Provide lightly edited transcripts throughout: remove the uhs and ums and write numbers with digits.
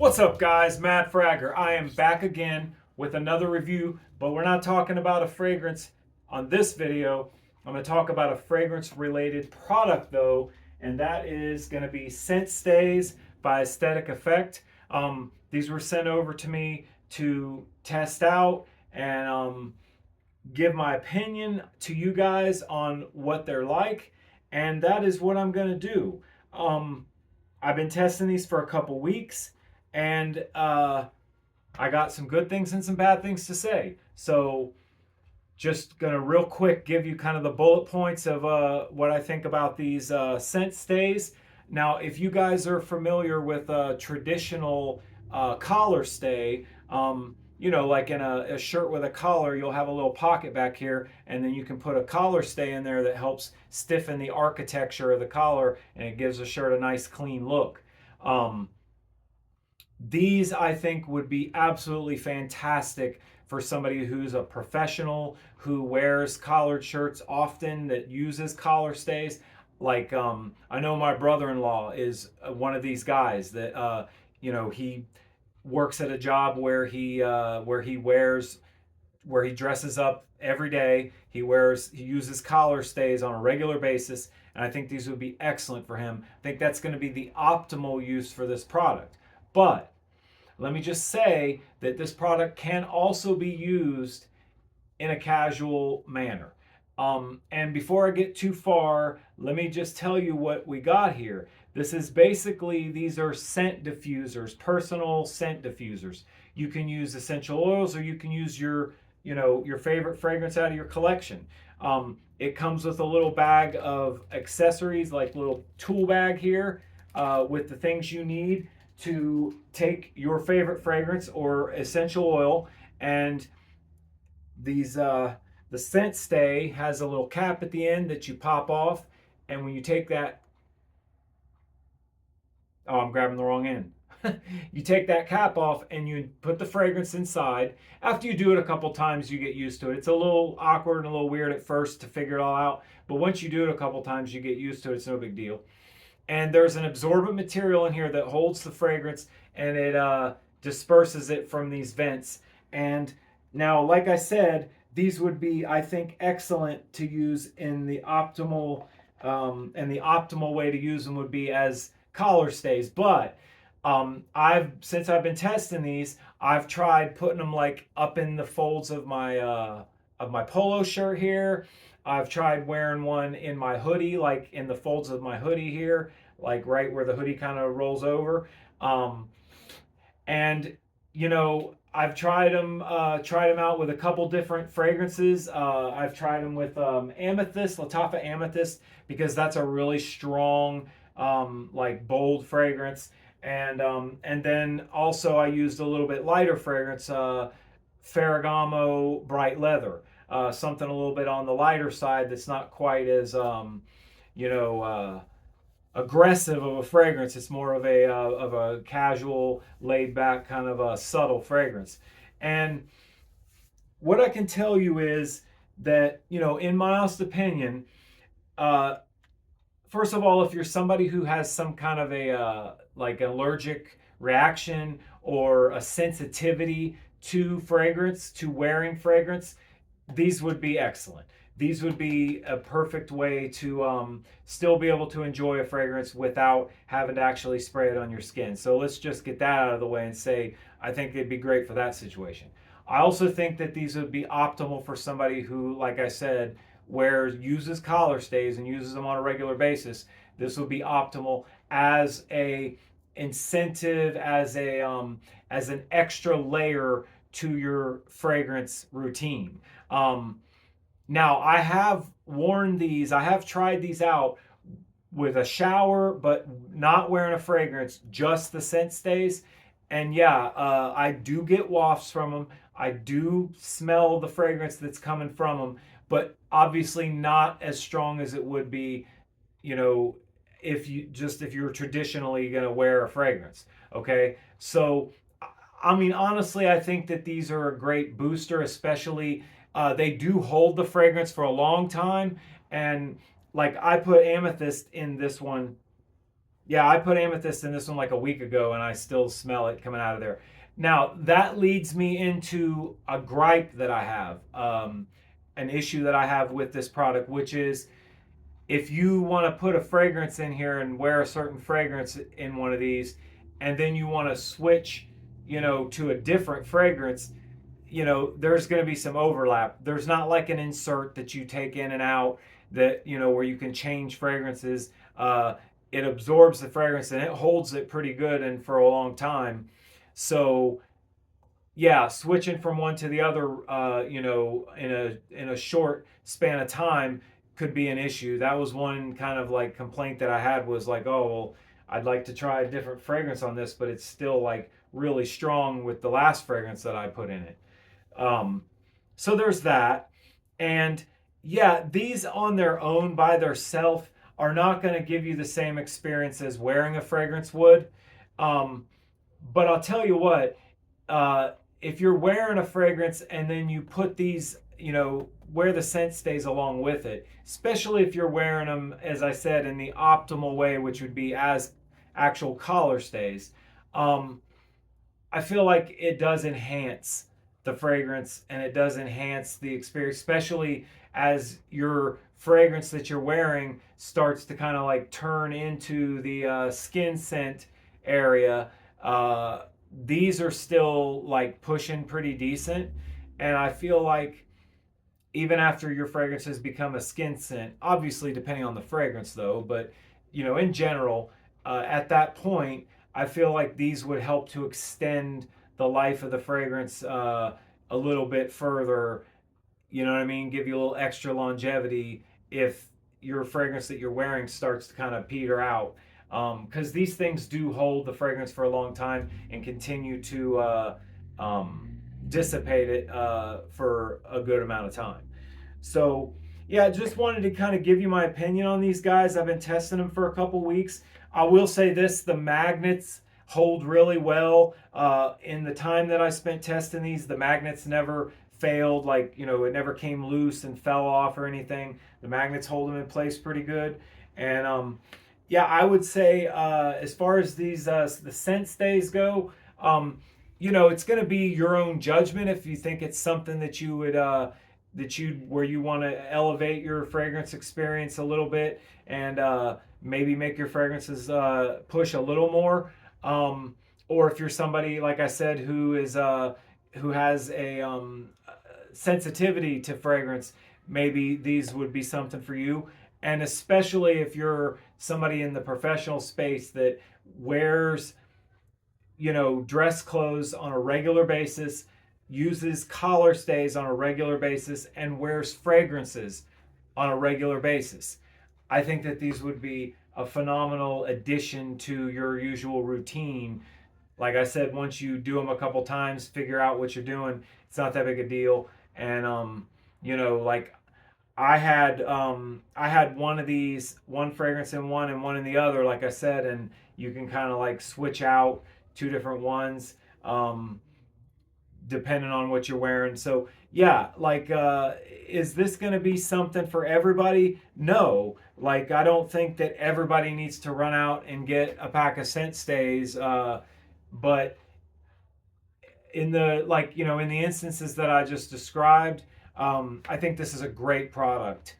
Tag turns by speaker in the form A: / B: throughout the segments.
A: What's up, guys? Matt Fragger. I am back again with another review, but we're not talking about a fragrance on this video. I'm going to talk about a fragrance related product though, and that is going to be Scent Stays by Aesthetic Effect. These were sent over to me to test out and give my opinion to you guys on what they're like, and that is what I'm going to do. I've been testing these for a couple weeks, and I got some good things and some bad things to say. So, just gonna real quick give you kind of the bullet points of what I think about these scent stays. Now, if you guys are familiar with a traditional collar stay, like in a shirt with a collar, you'll have a little pocket back here, and then you can put a collar stay in there that helps stiffen the architecture of the collar, and it gives the shirt a nice clean look. Um, these I think would be absolutely fantastic for somebody who's a professional who wears collared shirts often, that uses collar stays. Like I know my brother-in-law is one of these guys that he works at a job where he dresses up every day. He uses collar stays on a regular basis, and I think these would be excellent for him. I think that's going to be the optimal use for this product. But let me just say that this product can also be used in a casual manner. And before I get too far, let me just tell you what we got here. This is basically, these are scent diffusers, personal scent diffusers. You can use essential oils, or you can use your favorite fragrance out of your collection. It comes with a little bag of accessories, like little tool bag here, with the things you need to take your favorite fragrance or essential oil. And these the scent stay has a little cap at the end that you pop off, and when you take that, oh, I'm grabbing the wrong end. You take that cap off and you put the fragrance inside. After you do it a couple times, you get used to it. It's a little awkward and a little weird at first to figure it all out, but once you do it a couple times, you get used to it. It's no big deal. And there's an absorbent material in here that holds the fragrance, and it disperses it from these vents. And now, like I said, these would be, I think, excellent to use in the optimal, and the optimal way to use them would be as collar stays. But since I've been testing these, I've tried putting them like up in the folds of my polo shirt here. I've tried wearing one in my hoodie, like in the folds of my hoodie here, like right where the hoodie kind of rolls over. And I've tried them out with a couple different fragrances. I've tried them with amethyst, Lattafa amethyst, because that's a really strong, like bold fragrance. And then also I used a little bit lighter fragrance, Ferragamo bright leather, something a little bit on the lighter side that's not quite as you know aggressive of a fragrance. It's more of a casual, laid back kind of a subtle fragrance. And what I can tell you is that, in my honest opinion, uh, first of all, if you're somebody who has some kind of a like allergic reaction or a sensitivity to fragrance, to wearing fragrance, these would be excellent. These would be a perfect way to still be able to enjoy a fragrance without having to actually spray it on your skin. So let's just get that out of the way and say, I think it'd be great for that situation. I also think that these would be optimal for somebody who, like I said, uses collar stays and uses them on a regular basis. This would be optimal as a incentive, as an extra layer to your fragrance routine. Now, I have worn these, I have tried these out with a shower, but not wearing a fragrance, just the scent stays. And yeah, I do get wafts from them. I do smell the fragrance that's coming from them, but obviously not as strong as it would be, you know, if you're traditionally going to wear a fragrance. Okay. So, I mean, honestly, I think that these are a great booster, especially they do hold the fragrance for a long time. And like I put amethyst in this one. Yeah, I put amethyst in this one like a week ago, and I still smell it coming out of there. Now that leads me into a gripe that I have, an issue that I have with this product, which is if you want to put a fragrance in here and wear a certain fragrance in one of these, and then you want to switch, to a different fragrance, there's going to be some overlap. There's not like an insert that you take in and out that, where you can change fragrances. It absorbs the fragrance and it holds it pretty good and for a long time. So yeah, switching from one to the other, in a short span of time could be an issue. That was one kind of like complaint that I had was like, oh, well, I'd like to try a different fragrance on this, but it's still like really strong with the last fragrance that I put in it. Um, so there's that. And yeah, these on their own by themselves are not going to give you the same experience as wearing a fragrance would. Um, but I'll tell you what, uh, if you're wearing a fragrance and then you put these, where the scent stays along with it, especially if you're wearing them, as I said, in the optimal way, which would be as actual collar stays. Um, I feel like it does enhance the fragrance and it does enhance the experience, especially as your fragrance that you're wearing starts to kind of like turn into the skin scent area. These are still like pushing pretty decent. And I feel like even after your fragrance has become a skin scent, obviously depending on the fragrance though, but in general, at that point, I feel like these would help to extend the life of the fragrance a little bit further. You know what I mean? Give you a little extra longevity if your fragrance that you're wearing starts to kind of peter out. Because these things do hold the fragrance for a long time and continue to dissipate it for a good amount of time. So, yeah, just wanted to kind of give you my opinion on these guys. I've been testing them for a couple weeks. I will say this, the magnets hold really well. In the time that I spent testing these, the magnets never failed. Like, it never came loose and fell off or anything. The magnets hold them in place pretty good. And yeah, I would say as far as these the scent stays go, it's going to be your own judgment if you think it's something that you would where you want to elevate your fragrance experience a little bit and maybe make your fragrances push a little more. Or if you're somebody like I said who has a sensitivity to fragrance, maybe these would be something for you. And especially if you're somebody in the professional space that wears, dress clothes on a regular basis, uses collar stays on a regular basis, and wears fragrances on a regular basis. I think that these would be a phenomenal addition to your usual routine. Like I said, once you do them a couple times, figure out what you're doing, it's not that big a deal. And like I had one of these, one fragrance in one and one in the other, like I said, and you can kind of like switch out two different ones depending on what you're wearing. So yeah, like is this going to be something for everybody? No. Like I don't think that everybody needs to run out and get a pack of scent stays. But in the in the instances that I just described, I think this is a great product.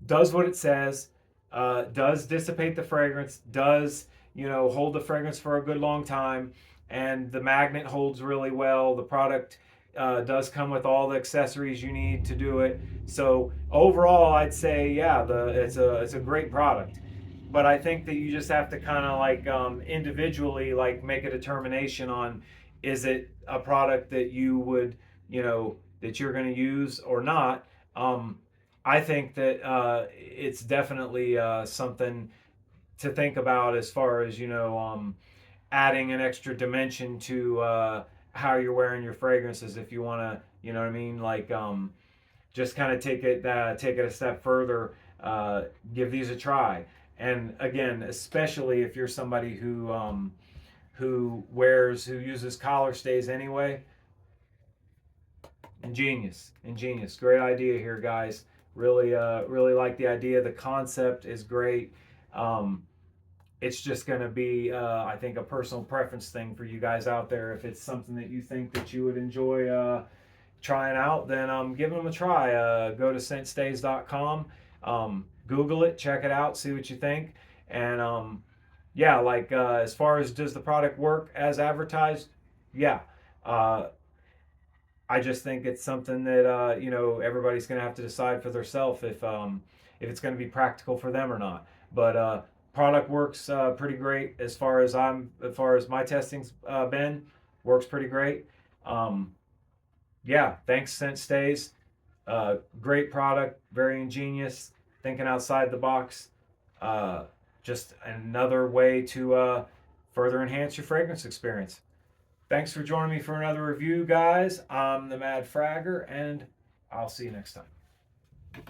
A: Does what it says, does dissipate the fragrance, does hold the fragrance for a good long time, and the magnet holds really well. The product does come with all the accessories you need to do it. So overall, I'd say yeah, it's a great product. But I think that you just have to kind of like individually like make a determination on is it a product that you would that you're going to use or not. I think that it's definitely something to think about as far as adding an extra dimension to how you're wearing your fragrances if you want to what I mean like just kind of take it a step further. Give these a try. And again, especially if you're somebody who uses collar stays anyway. Ingenious, great idea here, guys. Really like the idea. The concept is great. it's just going to be, I think, a personal preference thing for you guys out there. If it's something that you think that you would enjoy trying out, then give them a try. Go to scentstays.com, Google it, check it out, see what you think. And yeah, like as far as does the product work as advertised? Yeah. Uh, I just think it's something that everybody's going to have to decide for themselves if it's going to be practical for them or not. But product works pretty great as far as my testing's been, works pretty great. Um, yeah, thanks Scent Stays. Great product, very ingenious, thinking outside the box. Uh, just another way to further enhance your fragrance experience. Thanks for joining me for another review, guys. I'm the Mad Fragger, and I'll see you next time.